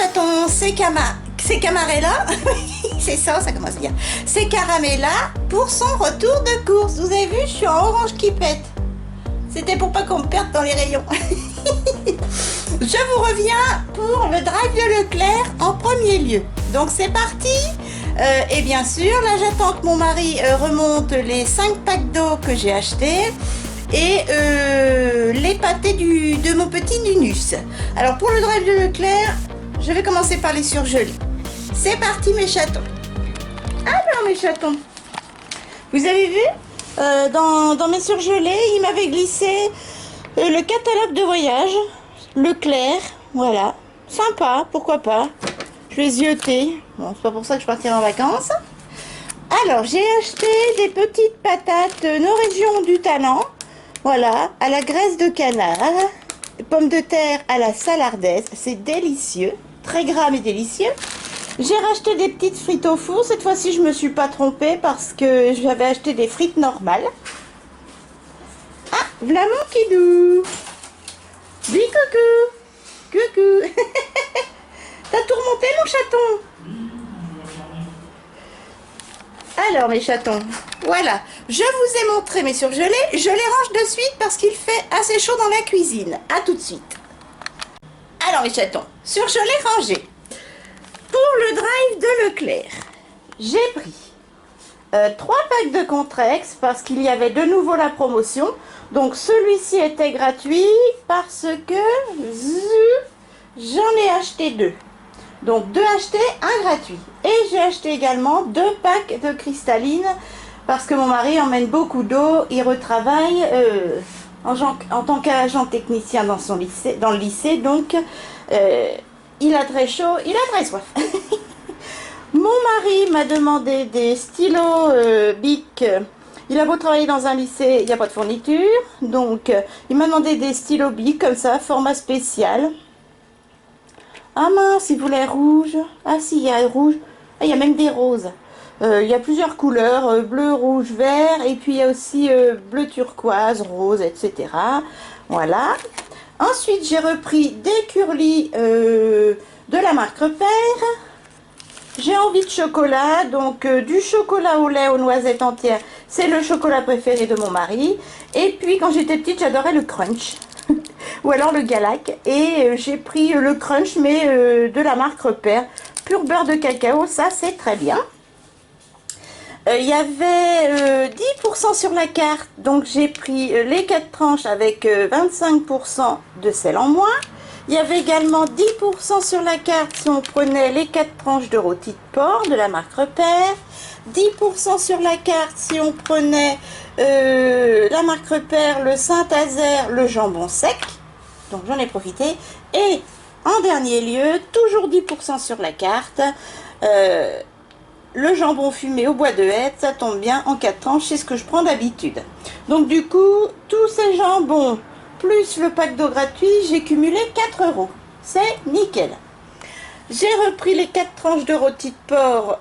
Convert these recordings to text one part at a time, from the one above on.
chaton, c'est Camarella, c'est ça, ça commence bien. C'est Caramella pour son retour de course. Vous avez vu, je suis en orange qui pète. C'était pour pas qu'on me perde dans les rayons. Je vous reviens pour le drive de Leclerc en premier lieu. Donc c'est parti. Et bien sûr, là j'attends que mon mari remonte les 5 packs d'eau que j'ai achetés. Et les pâtés de mon petit Nunus. Alors pour le drive de Leclerc, je vais commencer par les surgelés. C'est parti mes chatons. Alors mes chatons, vous avez vu dans mes surgelés, il m'avait glissé le catalogue de voyage Leclerc, voilà, sympa, pourquoi pas. Je l'ai zioté, bon c'est pas pour ça que je partirai en vacances. Alors j'ai acheté des petites patates Nos Régions du Talent. Voilà, à la graisse de canard, pommes de terre à la salardaise, c'est délicieux, très gras mais délicieux. J'ai racheté des petites frites au four, cette fois-ci je me suis pas trompée parce que j'avais acheté des frites normales. Ah, voilà mon kidou. Dis coucou. Coucou. T'as tout remonté mon chaton? Alors mes chatons, voilà, je vous ai montré mes surgelés, je les range de suite parce qu'il fait assez chaud dans la cuisine. À tout de suite. Alors mes chatons, surgelés rangés. Pour le drive de Leclerc, j'ai pris 3 packs de Contrex parce qu'il y avait de nouveau la promotion. Donc celui-ci était gratuit parce que j'en ai acheté 2. Donc 2 achetés, 1 gratuit. Et j'ai acheté également 2 packs de cristalline parce que mon mari emmène beaucoup d'eau. Il retravaille en tant qu'agent technicien dans le lycée. Donc il a très chaud, il a très soif. Mon mari m'a demandé des stylos Bic. Il a beau travailler dans un lycée, il n'y a pas de fourniture. Donc il m'a demandé des stylos Bic comme ça, format spécial. Ah mince, il voulait rouge. Ah si, il y a rouge. Ah, il y a même des roses. Il y a plusieurs couleurs, bleu, rouge, vert. Et puis il y a aussi bleu turquoise, rose, etc. Voilà. Ensuite, j'ai repris des curlis de la marque Repère. J'ai envie de chocolat, donc du chocolat au lait aux noisettes entières. C'est le chocolat préféré de mon mari. Et puis quand j'étais petite, j'adorais le crunch. Ou alors le Galac, et j'ai pris le crunch mais de la marque Repère, pur beurre de cacao, ça c'est très bien. Il y avait 10% sur la carte, donc j'ai pris les 4 tranches avec 25% de sel en moins. Il y avait également 10% sur la carte si on prenait les 4 tranches de rôti de porc de la marque Repère. 10% sur la carte si on prenait la marque Repère, le Saint-Azaire, le jambon sec. Donc j'en ai profité. Et en dernier lieu, toujours 10% sur la carte, le jambon fumé au bois de hêtre, ça tombe bien en 4 tranches, c'est ce que je prends d'habitude. Donc du coup, tous ces jambons, plus le pack d'eau gratuit, j'ai cumulé 4 €. C'est nickel. J'ai repris les 4 tranches de rôti de porc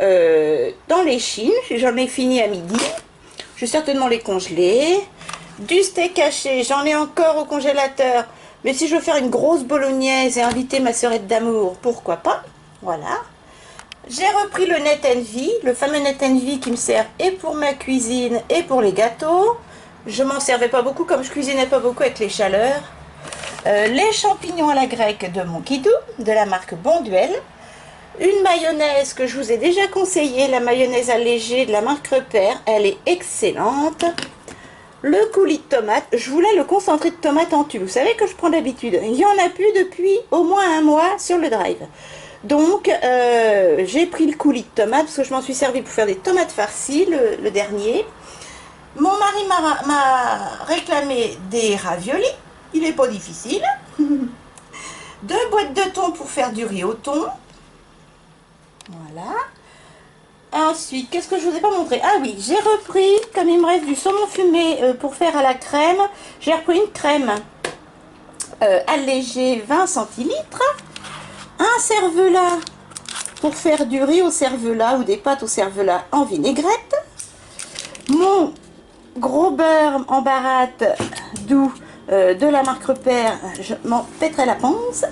dans les chines, j'en ai fini à midi. Je vais certainement les congeler. Du steak haché, j'en ai encore au congélateur. Mais si je veux faire une grosse bolognaise et inviter ma sœurette d'amour, pourquoi pas? Voilà. J'ai repris le Net Envy, le fameux Net Envy qui me sert et pour ma cuisine et pour les gâteaux. Je m'en servais pas beaucoup comme je cuisinais pas beaucoup avec les chaleurs. Les champignons à la grecque de mon kidou, de la marque Bonduel. Une mayonnaise que je vous ai déjà conseillée, la mayonnaise allégée de la marque Repère, elle est excellente. Le coulis de tomate, je voulais le concentré de tomate en tube, vous savez que je prends d'habitude. Il n'y en a plus depuis au moins 1 mois sur le drive. Donc j'ai pris le coulis de tomate parce que je m'en suis servi pour faire des tomates farcies, le dernier. Mon mari m'a réclamé des raviolis, il n'est pas difficile. 2 boîtes de thon pour faire du riz au thon. Voilà. Ensuite, qu'est-ce que je vous ai pas montré? Ah oui, j'ai repris, comme il me reste du saumon fumé pour faire à la crème, j'ai repris une crème allégée 20 centilitres, un cervelas pour faire du riz au cervelas ou des pâtes au cervelas en vinaigrette, mon gros beurre en baratte doux de la marque Repère, je m'en pèterai la panse.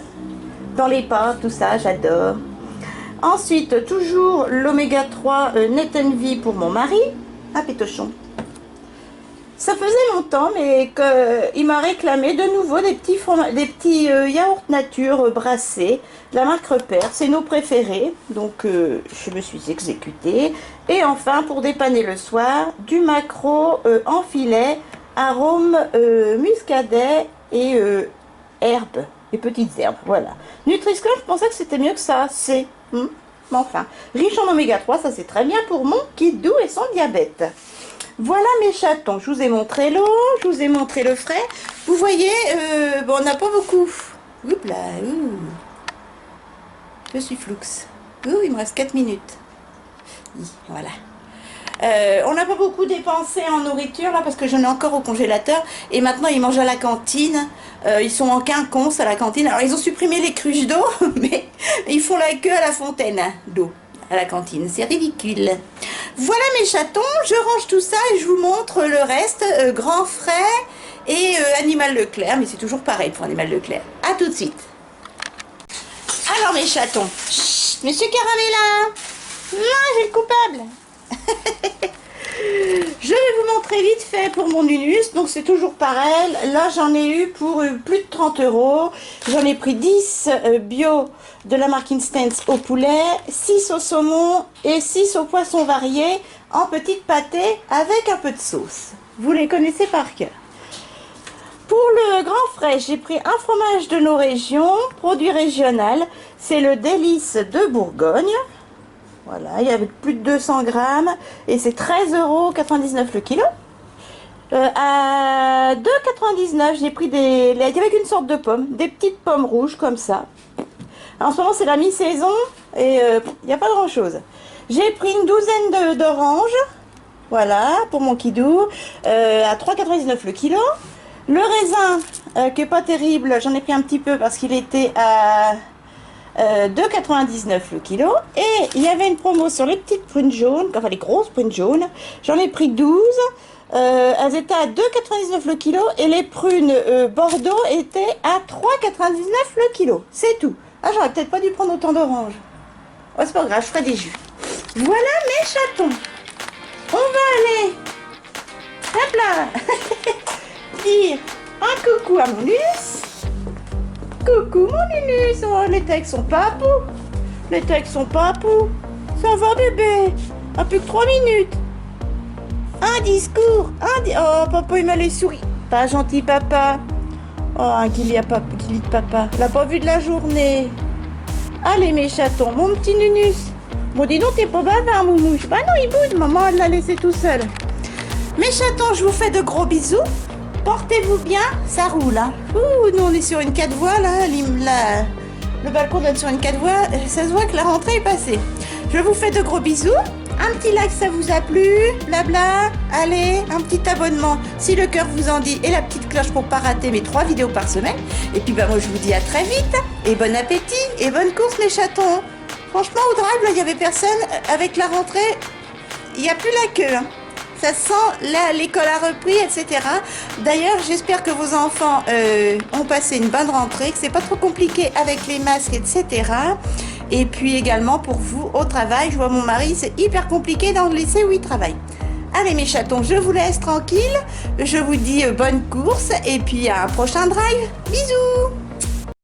dans les pâtes, tout ça, j'adore. Ensuite, toujours l'oméga 3 Net Envy pour mon mari. Ah, pétochon. Ça faisait longtemps, mais qu'il m'a réclamé de nouveau des petits yaourts nature brassés, la marque Repère, c'est nos préférés, donc je me suis exécutée. Et enfin, pour dépanner le soir, du maquereau en filet, arôme muscadet et herbes, et petites herbes, voilà. Nutri-Score, je pensais que c'était mieux que ça, c'est... mais enfin, riche en oméga 3, ça c'est très bien pour mon kidou et son diabète. Voilà mes chatons, je vous ai montré l'eau, je vous ai montré le frais. Vous voyez, bon, on n'a pas beaucoup. Oups là, je suis floux. Il me reste 4 minutes. Voilà. On n'a pas beaucoup dépensé en nourriture là parce que j'en ai encore au congélateur. Et maintenant ils mangent à la cantine. Ils sont en quinconce à la cantine. Alors ils ont supprimé les cruches d'eau, mais ils font la queue à la fontaine d'eau à la cantine. C'est ridicule. Voilà mes chatons, je range tout ça et je vous montre le reste, Grand Frais et Animal Leclerc, mais c'est toujours pareil pour Animal Leclerc. A tout de suite. Alors mes chatons, chut, Monsieur Caramella, non, j'ai le coupable. Je vais vous montrer vite fait pour mon Unus, donc c'est toujours pareil. Là j'en ai eu pour plus de 30 €. J'en ai pris 10 bio de la marque Instance au poulet, 6 au saumon et 6 au poisson varié en petites pâtées avec un peu de sauce. Vous les connaissez par cœur. Pour le Grand Frais, j'ai pris un fromage de nos régions, produit régional. C'est le Délice de Bourgogne. Voilà, il y avait plus de 200 grammes et c'est 13,99 € le kilo. À 2,99 €, j'ai pris avec une sorte de pomme, des petites pommes rouges comme ça. En ce moment, c'est la mi-saison et il n'y a pas grand-chose. J'ai pris une douzaine d'oranges, voilà, pour mon kidou, à 3,99 € le kilo. Le raisin, qui n'est pas terrible, j'en ai pris un petit peu parce qu'il était à 2,99 € le kilo. Et il y avait une promo sur les petites prunes jaunes, enfin les grosses prunes jaunes. J'en ai pris 12. Elles étaient à 2,99 € le kilo. Et les prunes Bordeaux étaient à 3,99 € le kilo. C'est tout. Ah, j'aurais peut-être pas dû prendre autant d'oranges. Oh, c'est pas grave, je ferai des jus. Voilà mes chatons. On va aller, hop là, dire un coucou à mon Unus. Coucou mon Unus. Oh, les avec son papou. Les avec son papou. Ça va bébé? À plus que 3 minutes. Un discours. Oh, papa il m'a les souris. Pas gentil papa. Oh, un guili de papa. L'a pas vu de la journée. Allez mes chatons, mon petit Nunus. Bon dis donc t'es pas bavard moumouche. Bah non il bouge, maman elle l'a laissé tout seul. Mes chatons, je vous fais de gros bisous. Portez-vous bien, ça roule. Hein. Ouh, nous on est sur une 4 voies là. Le balcon donne sur une 4 voies. Ça se voit que la rentrée est passée. Je vous fais de gros bisous. Un petit like ça vous a plu, blabla. Allez, un petit abonnement si le cœur vous en dit et la petite cloche pour pas rater mes 3 vidéos par semaine. Et puis bah moi je vous dis à très vite et bon appétit et bonne course mes chatons. Franchement au drive là il y avait personne. Avec la rentrée il n'y a plus la queue. Hein. Ça sent l'école a repris, etc. D'ailleurs, j'espère que vos enfants ont passé une bonne rentrée, que c'est pas trop compliqué avec les masques, etc. Et puis également pour vous au travail, je vois mon mari, c'est hyper compliqué dans le lycée où il travaille. Allez mes chatons, je vous laisse tranquille. Je vous dis bonne course et puis à un prochain drive. Bisous!